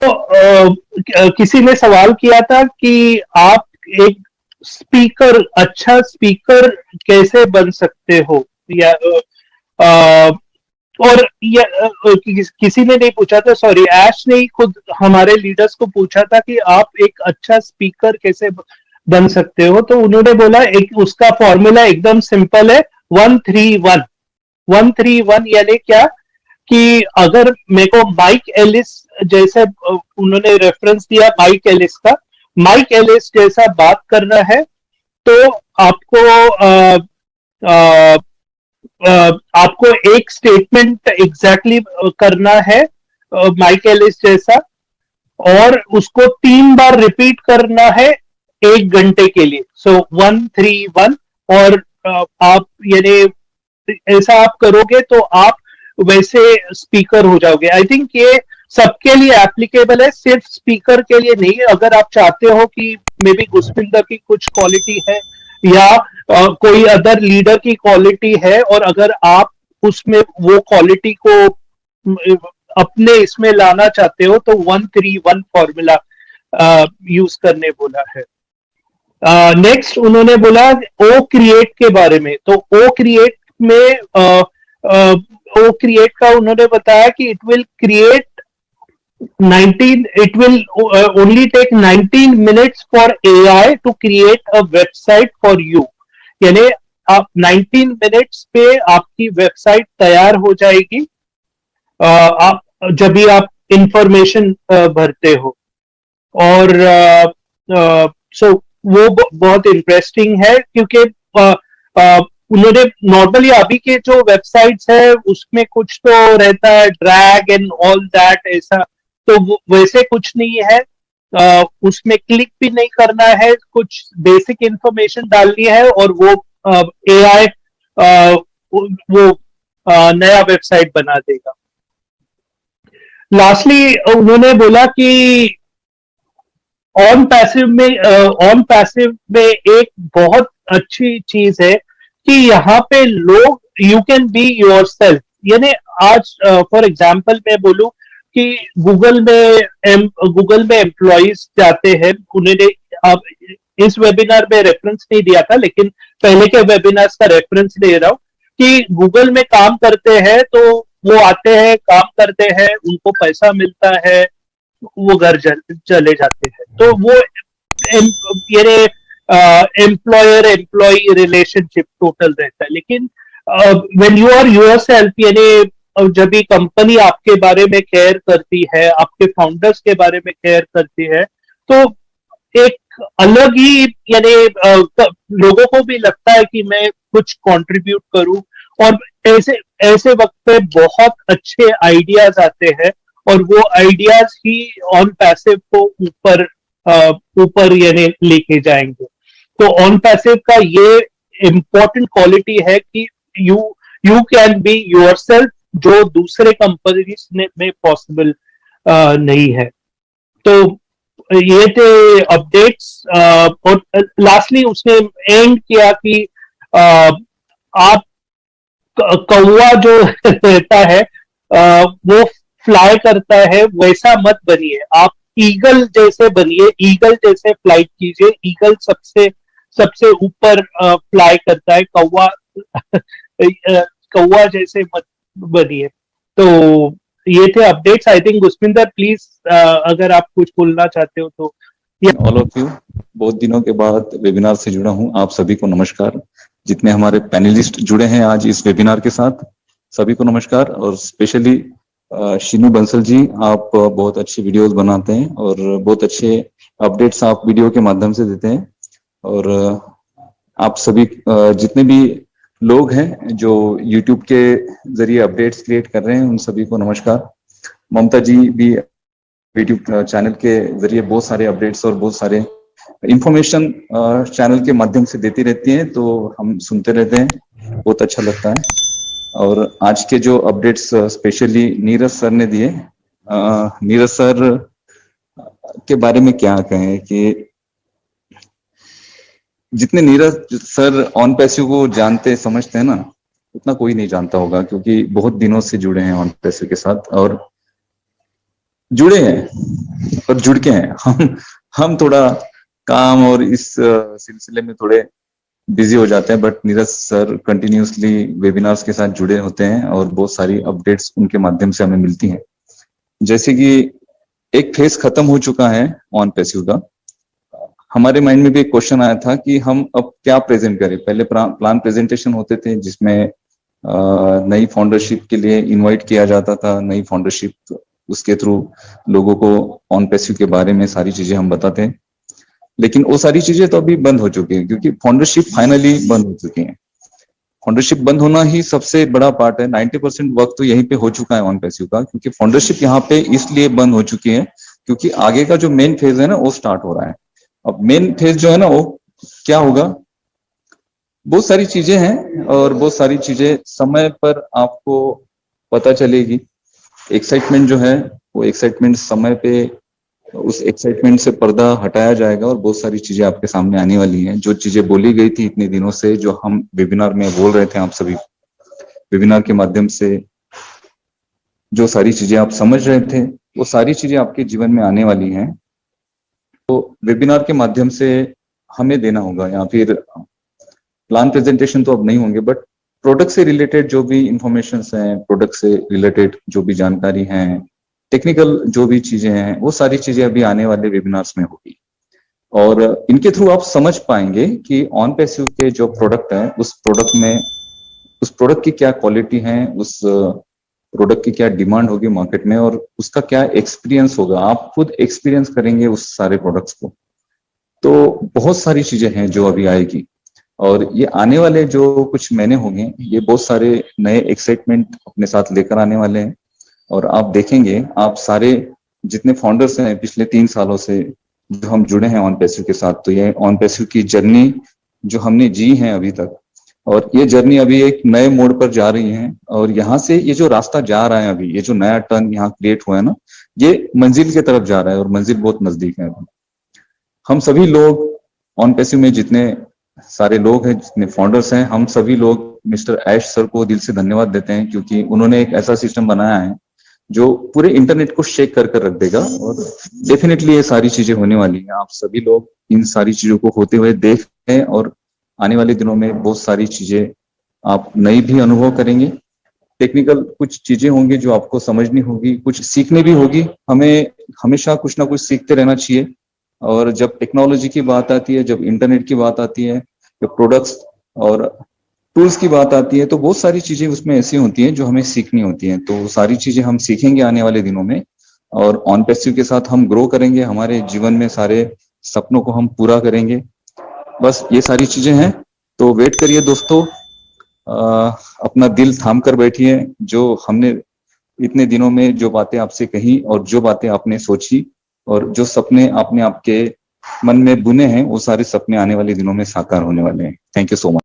किसी ने सवाल किया था कि आप एक अच्छा स्पीकर कैसे बन सकते हो, या और किसी ने नहीं पूछा था, सॉरी, ऐश ने ही खुद हमारे लीडर्स को पूछा था कि आप एक अच्छा स्पीकर कैसे बन सकते हो। तो उन्होंने बोला एक उसका फॉर्मूला एकदम सिंपल है, 1-3-1। 1-3-1 यानी क्या कि अगर मेरे को माइक एलिस जैसे उन्होंने रेफरेंस दिया माइक एलिस का, माइक एलिस जैसा बात करना है तो आपको आपको एक स्टेटमेंट एग्जैक्टली करना है माइक एलिस जैसा, और उसको 3 बार रिपीट करना है 1 घंटे के लिए। सो 1-3-1। और आप यानी ऐसा आप करोगे तो आप वैसे स्पीकर हो जाओगे। आई थिंक ये सबके लिए एप्लीकेबल है, सिर्फ स्पीकर के लिए नहीं। अगर आप चाहते हो कि मे बी गुस्पिंदर की कुछ क्वालिटी है या कोई अदर लीडर की क्वालिटी है, और अगर आप उसमें वो क्वालिटी को अपने इसमें लाना चाहते हो तो 1-3-1 फॉर्मूला यूज करने बोला है। नेक्स्ट उन्होंने बोला ओ क्रिएट के बारे में। तो ओ क्रिएट में ओ क्रिएट का उन्होंने बताया कि it will create 19 it will only take 19 minutes for AI to create a website for you। यानी आप 19 मिनट्स पे आपकी वेबसाइट तैयार हो जाएगी, आप जब भी आप इंफॉर्मेशन भरते हो। और सो वो बहुत इंटरेस्टिंग है, क्योंकि उन्होंने नॉर्मली अभी के जो वेबसाइट्स है उसमें कुछ तो रहता है ड्रैग एंड ऑल दैट ऐसा, तो वैसे कुछ नहीं है। उसमें क्लिक भी नहीं करना है, कुछ बेसिक इंफॉर्मेशन डालनी है और वो एआई वो नया वेबसाइट बना देगा। लास्टली उन्होंने बोला कि ऑन पैसिव में एक बहुत अच्छी चीज है कि यहाँ पे लोग you can be your self. यानी आज फॉर एग्जाम्पल मैं बोलूं कि गूगल में एम्प्लॉइज जाते हैं, उन्होंने अब इस वेबिनार में रेफरेंस नहीं दिया था लेकिन पहले के वेबिनार्स का रेफरेंस दे रहा हूं कि गूगल में काम करते हैं तो वो आते हैं, काम करते हैं, उनको पैसा मिलता है, वो घर चले जाते हैं। तो वो ये एम्प्लॉयर एम्प्लॉय रिलेशनशिप टोटल रहता है। लेकिन व्हेन यू आर योरसेल्फ, यानी जब भी कंपनी आपके बारे में केयर करती है, आपके फाउंडर्स के बारे में केयर करती है, तो एक अलग ही यानी लोगों को भी लगता है कि मैं कुछ कंट्रीब्यूट करूं। और ऐसे ऐसे वक्त पे बहुत अच्छे आइडियाज आते हैं और वो आइडियाज ही ऑन पैसिव को ऊपर यानी लेके जाएंगे। तो ऑन पैसिव का ये इंपॉर्टेंट क्वालिटी है कि you you can be yourself, जो दूसरे कंपनीज में पॉसिबल नहीं है। तो ये थे अपडेट्स। और लास्टली उसने एंड किया कि आप कौवा जो रहता है वो फ्लाई करता है वैसा मत बनिए, आप ईगल जैसे बनिए, ईगल जैसे फ्लाइट कीजिए। ईगल सबसे सबसे ऊपर फ्लाई करता है, कौवा कौवा जैसे मत बनिए। तो ये थे अपडेट्स। आई थिंक गुस्पिंदर प्लीज अगर आप कुछ बोलना चाहते हो तो। ऑल ऑफ यू, बहुत दिनों के बाद वेबिनार से जुड़ा हूं, आप सभी को नमस्कार। जितने हमारे पैनलिस्ट जुड़े हैं आज इस वेबिनार के साथ, सभी को नमस्कार। और स्पेशली शीनू बंसल जी, आप बहुत अच्छी वीडियोस बनाते हैं और बहुत अच्छे अपडेट्स आप वीडियो के माध्यम से देते हैं। और आप सभी जितने भी लोग हैं जो यूट्यूब के जरिए अपडेट्स क्रिएट कर रहे हैं, उन सभी को नमस्कार। ममता जी भी यूट्यूब चैनल के जरिए बहुत सारे अपडेट्स और बहुत सारे इंफॉर्मेशन चैनल के माध्यम से देती रहती हैं, तो हम सुनते रहते हैं, बहुत अच्छा लगता है। और आज के जो अपडेट्स स्पेशली नीरज सर ने दिए, नीरज सर के बारे में क्या कहें कि जितने नीरज सर ऑन पैसिव को जानते समझते हैं ना, उतना कोई नहीं जानता होगा, क्योंकि बहुत दिनों से जुड़े हैं ऑन पैसिव के साथ। और जुड़े हैं और जुड़ के हैं। हम थोड़ा काम और इस सिलसिले में थोड़े बिजी हो जाते हैं, but Neeraj sir continuously webinars के साथ जुड़े होते हैं और बहुत सारी अपडेट्स उनके माध्यम से हमें मिलती हैं। जैसे कि एक फेज खत्म हो चुका है ऑन पैसिव का। हमारे माइंड में भी एक क्वेश्चन आया था कि हम अब क्या प्रेजेंट करें। पहले प्लान प्रेजेंटेशन होते थे जिसमें नई फाउंडरशिप के लिए इनवाइट किया जाता था, नई फाउंडरशिप उसके थ्रू लोगों को ऑन पैसिव के बारे में सारी चीजें हम बताते हैं। लेकिन वो सारी चीजें तो अभी बंद हो चुकी हैं क्योंकि फाउंडरशिप फाइनली बंद हो चुकी है। फाउंडरशिप बंद होना ही सबसे बड़ा पार्ट है। 90% वक्त तो यहीं पे हो चुका है ऑन पैसिव का, क्योंकि फाउंडरशिप यहाँ पे इसलिए बंद हो चुकी है क्योंकि आगे का जो मेन फेज है ना वो स्टार्ट हो रहा है। अब मेन फेज जो है ना वो क्या होगा, बहुत सारी चीजें हैं और बहुत सारी चीजें समय पर आपको पता चलेगी। एक्साइटमेंट जो है वो एक्साइटमेंट समय पे, उस एक्साइटमेंट से पर्दा हटाया जाएगा और बहुत सारी चीजें आपके सामने आने वाली हैं। जो चीजें बोली गई थी इतने दिनों से, जो हम वेबिनार में बोल रहे थे, आप सभी वेबिनार के माध्यम से जो सारी चीजें आप समझ रहे थे वो सारी चीजें आपके जीवन में आने वाली हैं। तो वेबिनार के माध्यम से हमें देना होगा, या फिर प्लान प्रेजेंटेशन तो अब नहीं होंगे, बट प्रोडक्ट से रिलेटेड जो भी इंफॉर्मेशन हैं, प्रोडक्ट से रिलेटेड जो भी जानकारी है, टेक्निकल जो भी चीजें हैं, वो सारी चीजें अभी आने वाले वेबिनार्स में होगी। और इनके थ्रू आप समझ पाएंगे कि ऑन पैसिव के जो प्रोडक्ट है उस प्रोडक्ट की क्या क्वालिटी है, उस प्रोडक्ट की क्या डिमांड होगी मार्केट में, और उसका क्या एक्सपीरियंस होगा। आप खुद एक्सपीरियंस करेंगे उस सारे प्रोडक्ट्स को। तो बहुत सारी चीजें हैं जो अभी आएगी, और ये आने वाले जो कुछ महीने होंगे ये बहुत सारे नए एक्साइटमेंट अपने साथ लेकर आने वाले हैं। और आप देखेंगे, आप सारे जितने फाउंडर्स हैं पिछले 3 सालों से जो हम जुड़े हैं ऑन पैसिव के साथ, तो ये ऑन पैसिव की जर्नी जो हमने जी है अभी तक, और ये जर्नी अभी एक नए मोड़ पर जा रही है। और यहाँ से ये जो रास्ता जा रहा है अभी, ये जो नया टर्न यहाँ क्रिएट हुआ है ना, ये मंजिल की तरफ जा रहा है और मंजिल बहुत नजदीक है। हम सभी लोग ऑन पैसिव में जितने सारे लोग हैं, जितने फाउंडर्स हैं, हम सभी लोग मिस्टर ऐश सर को दिल से धन्यवाद देते हैं, क्योंकि उन्होंने एक ऐसा सिस्टम बनाया है जो पूरे इंटरनेट को शेक कर कर रख देगा। और डेफिनेटली ये सारी चीजें होने वाली हैं। आप सभी लोग इन सारी चीजों को होते हुए देख रहे हैं, और आने वाले दिनों में बहुत सारी चीजें आप नई भी अनुभव करेंगे। टेक्निकल कुछ चीजें होंगी जो आपको समझनी होगी, कुछ सीखने भी होगी। हमें हमेशा कुछ ना कुछ सीखते रहना चाहिए। और जब टेक्नोलॉजी की बात आती है, जब इंटरनेट की बात आती है, जब प्रोडक्ट्स और टूल्स की बात आती है, तो बहुत सारी चीजें उसमें ऐसी होती हैं जो हमें सीखनी होती हैं। तो सारी चीजें हम सीखेंगे आने वाले दिनों में, और ऑन पैसिव के साथ हम ग्रो करेंगे। हमारे जीवन में सारे सपनों को हम पूरा करेंगे। बस ये सारी चीजें हैं। तो वेट करिए दोस्तों, अपना दिल थाम कर बैठिए। जो हमने इतने दिनों में जो बातें आपसे कही और जो बातें आपने सोची और जो सपने आपने आपके मन में बुने हैं, वो सारे सपने आने वाले दिनों में साकार होने वाले हैं। Thank you so much.